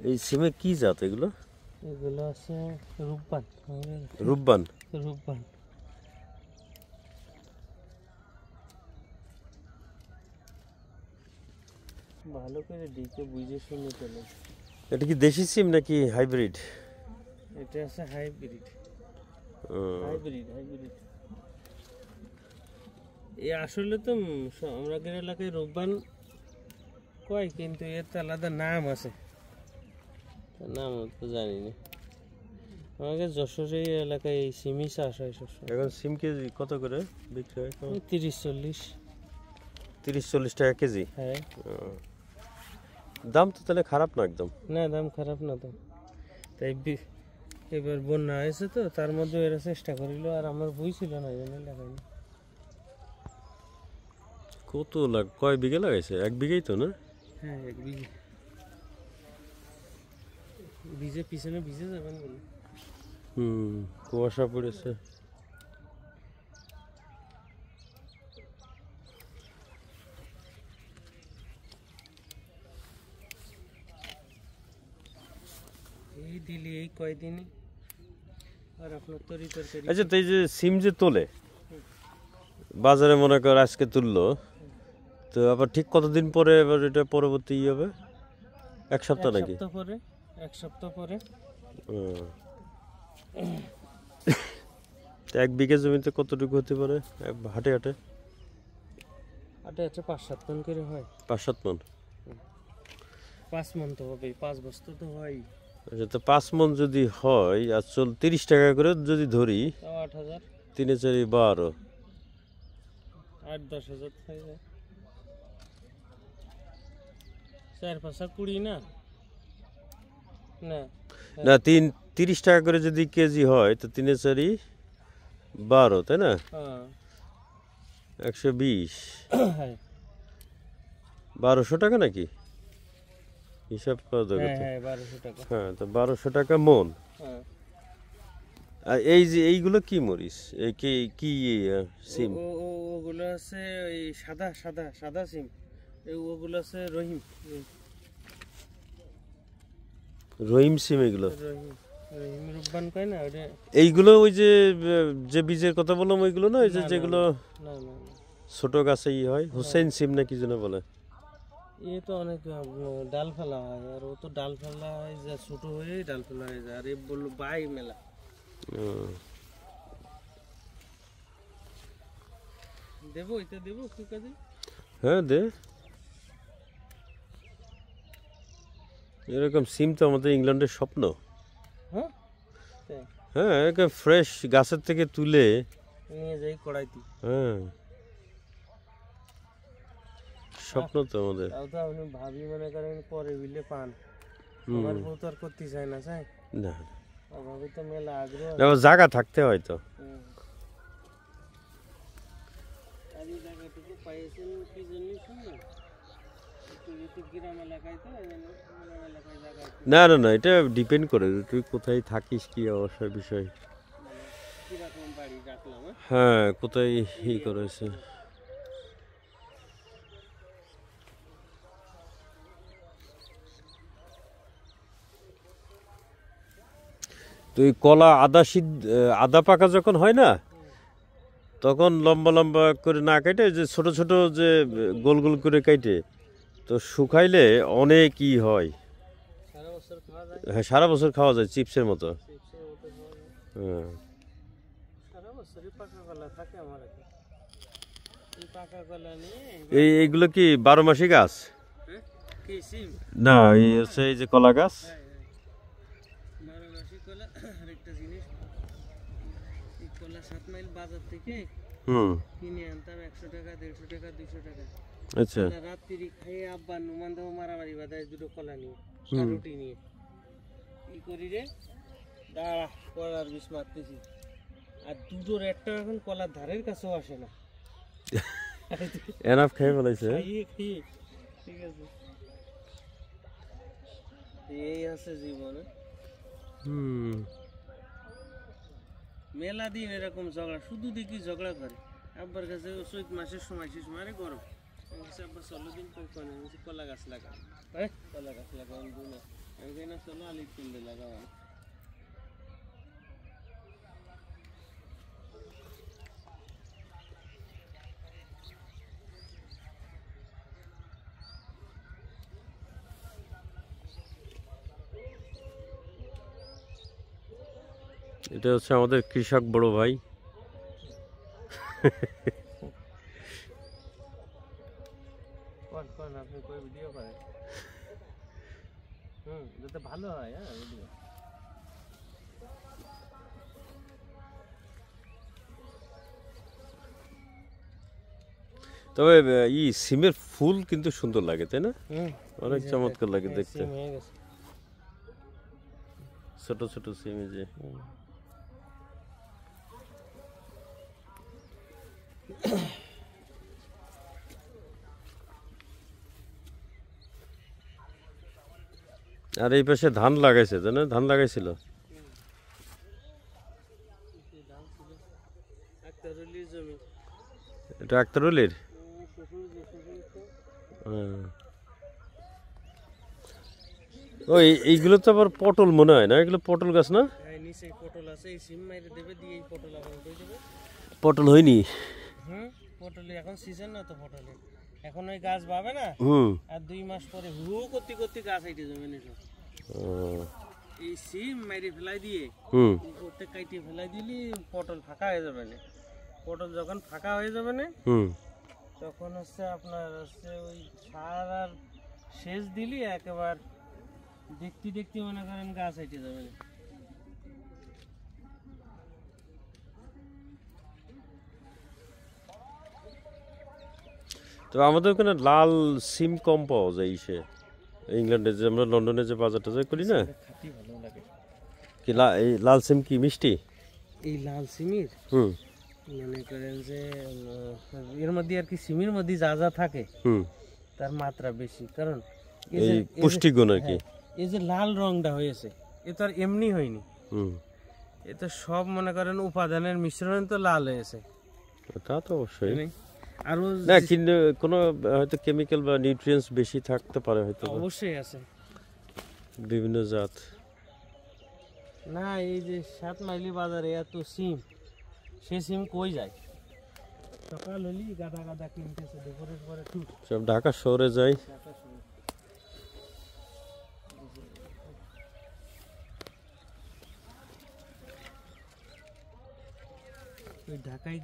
এই সিমে কি জাত এগুলো? এগুলো আছে রূপবান। রূপবান। রূপবান ভালো করে দিকে বুঝে শুনে চলে। এটা কি দেশি সিম নাকি হাইব্রিড? এটা আছে হাইব্রিড। হাইব্রিড হাইব্রিড এই আসলে তো আমাদের এলাকায় রূপবান কয়, কিন্তু এর তো আলাদা নাম আছে, নাম তো জানি না। আমাদের যশোরের এলাকায় এই সিমই চাষ হয় সবসময়। এখন সিম কেজি কত করে বিক্রি হয়? 30-40। 30-40 টাকা কেজি? হ্যাঁ। দাম তো তাহলে খারাপ না একদম? না, দাম খারাপ না তো। তাই এবার বন্যা হয়েছে তো, তার মধ্যে এরা চেষ্টা করিল, আর আমার বই ছিল না, এই জন্য লাগাইনি। কত কয় বিঘে লাগাইছে? 1 বিঘেই তো না? হ্যাঁ, 1 বিঘে। ভিজে পিছনে ভিজে যাবেন বলে। কুয়াশা পড়েছে। এই দিলি এই কয়দিনই আর আপনার তরকারি। আচ্ছা, তো এই যে সিম যে তোলে বাজারে, মনে কর আজকে তুললো, তো আবার ঠিক কতদিন পরে এবার এটা পরবর্তী হবে? 1 সপ্তাহ নাকি? 1 সপ্তাহ পরে। 1 বিঘে জমিতে কতটুকু হতে পারে হাটে হাটে? হাটে 5-7 মণ করে হয়। 5-7 মণ? 5 মণ তো হবে, 5 বস্তা তো হয়। আচ্ছা, তো 5 মণ যদি হয় আর 30 টাকা করে যদি ধরি, 8,000। 3-4 12, 8-10 হাজার হয়ে যায়। 4-5 20 না? না না, 30 টাকা করে যদি কেজি হয় তো 3-4 12, তাই না? হ্যাঁ। 120। হ্যাঁ, 1200 টাকা নাকি? হিসাব করা দরকার। হ্যাঁ, 1200 টাকা। হ্যাঁ, তো 1200 টাকা মণ। হ্যাঁ। আর এই যে এইগুলো কি মরিচ? এই কি সিম? ওগুলো আছে ওই সাদা সাদা সাদা সিম। ওগুলো আছে রহিম। রহিম সিম এগুলো? রহিম রূপবান কয় না ওটা। এইগুলো ওই যে যে বীজের কথা বললাম ওইগুলো না? ওই যে যেগুলো না না ছোট গাছে হয়, হুসেন সিম না কি যেন বলে? এ তো অনেক ডাল ফেলা হয়, আর ও তো ডাল ফেলা হয় যা ছোট হয়ে ডাল ফেলা হয়ে যায়, আর এ বললো বাই মেলা। দেবো এটা দেবো কি কাজে? হ্যাঁ, দে। এরকম সিম তো আমাদের ইংল্যান্ডের স্বপ্ন। হ্যাঁ, হ্যাঁ, এরকম ফ্রেশ গাছের থেকে তুলে নিয়ে যাই কড়াইতে। হ্যাঁ, স্বপ্ন তো আমাদের। তাও তো আপনি ভাবি মনে করেন পরে বিলে পান, আমার বউ তো আর করতে চায় না, চাই না, ভাবি তো মেলা আগ্রহ। জায়গা থাকতে হয় তো। আমি জায়গাটুকু পাইছেন কি জন্য শুনুন, একটু গ্রাম এলাকায় তো গ্রাম এলাকায় জায়গা। না না না, এটা ডিপেন্ড করে তুই কোথায় থাকিস, কি অবশ্যই বিষয়। কিরকম বাড়ি রাখলাম। হ্যাঁ, কোথায় ই করেছে। তুই কলা আদা পাকা যখন হয় না, তখন লম্বা লম্বা করে না কেটে যে ছোট ছোট যে গোল গোল করে কেটে তো শুকাইলে অনেক ই হয়। সারা বছর খাওয়া যায়। হ্যাঁ, সারা বছর খাওয়া যায়, চিপসের মতো। হ্যাঁ, সারা বছরই পাকা কলা থাকে আমার কাছে। এই পাকা কলা নিয়ে এইগুলো কি 12 মাসি গাছ? কি সিম? না, এই হচ্ছে এই যে কলা গাছ। 12 মাসি কলা। আরেকটা জিনিস, এই কলা 7 মাইল বাজার থেকে কিনে আনতাম 100 টাকা, 150 টাকা, 200 টাকা। আচ্ছা, রাত্রি খাইয়ে আব্বা নুমান দেবো মারামারি বাদায় দুটো কলা নিয়ে রুটি নিয়ে কি করি রে, দাঁড়া কলার বিষ মারতেছি, আর দুটোর একটা এখন কলার ধারের কাছেও আসে না। এনাফ খেয়ে বলেছে। ঠিক আছে, এই আছে জীবনে। মেলা দিন এরকম ঝগড়া, শুধু দেখি ঝগড়া করে। আব্বার কাছে চৈত মাসের সময় শেষ মারে গরম, আব্বা চলো দিন কলা গাছ লাগা, কলা গাছ লাগা। এখানে চলো আলি কিনতে লাগাও। এটা হচ্ছে আমাদের কৃষক বড় ভাই। কোন আপনি কই ভিডিও করেন? যাতে ভালো হয়। হ্যাঁ ভিডিও তবে সিমের ফুল কিন্তু সুন্দর লাগে, তাই না? অনেক চমৎকার লাগে দেখতে। ছোট ছোট সিম যে আর এই পাশে ধান লাগাইছে, তাই না? ধান লাগাইছিল এটা আক্তারুলির। ওই এইগুলো তো আবার পটল মনে হয় না? এগুলো পটল গাছ না? পটল আছে, এই সিম মাইরে দেবে দিয়ে এই পটল এখন কই দেবে। পটল হয়নি। পটলে এখন সিজন না তো পটলে, এখন ওই গাছ পাবে না। আর 2 মাস পরে হু করতে করতে গাছ হাইটে যাবে না সব। এই সিম মাইরে ফেলাই দিয়ে করতে কাইটে ফেলাই দিলি পটল ফাঁকা হয়ে যাবে না। পটল যখন ফাঁকা হয়ে যাবে না তখন হচ্ছে আপনার হচ্ছে ওই সার আর সেচ দিলি একেবারে দেখতে দেখতে মনে করেন গাছ হাইটে যাবে না। তো আমাদের ওখানে লাল সিম কম পাওয়া যায়। ইংল্যান্ডে যে আমরা লন্ডনে যে বাজার টাজার করি না, ভালো লাগে কি এই লাল সিম কি মিষ্টি? এই লাল সিমের মনে করেন যে এর মধ্যে আর কি সিমের মধ্যে যা যা থাকে তার মাত্রা বেশি, কারণ এই পুষ্টিগুণ আর কি। এই যে লাল রংটা হয়েছে এ তো আর এমনি হয়নি, এ তো সব মনে করেন উপাদানের মিশ্রণ তো লাল হয়েছে। তা তো অবশ্যই আর না, কিন্তু কোনো হয়তো কেমিক্যাল বা নিউট্রিয়েন্টস বেশি থাকতে পারে হয়তো, অবশ্যই আছে বিভিন্ন জাত। না এই যে 7 মাইলি বাজারে এত সিম, সে সিম কই যায়? সকাল হলি গাদা গাদা কিনতেছে, দুপুরের পরে সব ঢাকা শহরে যায়। ঢাকায়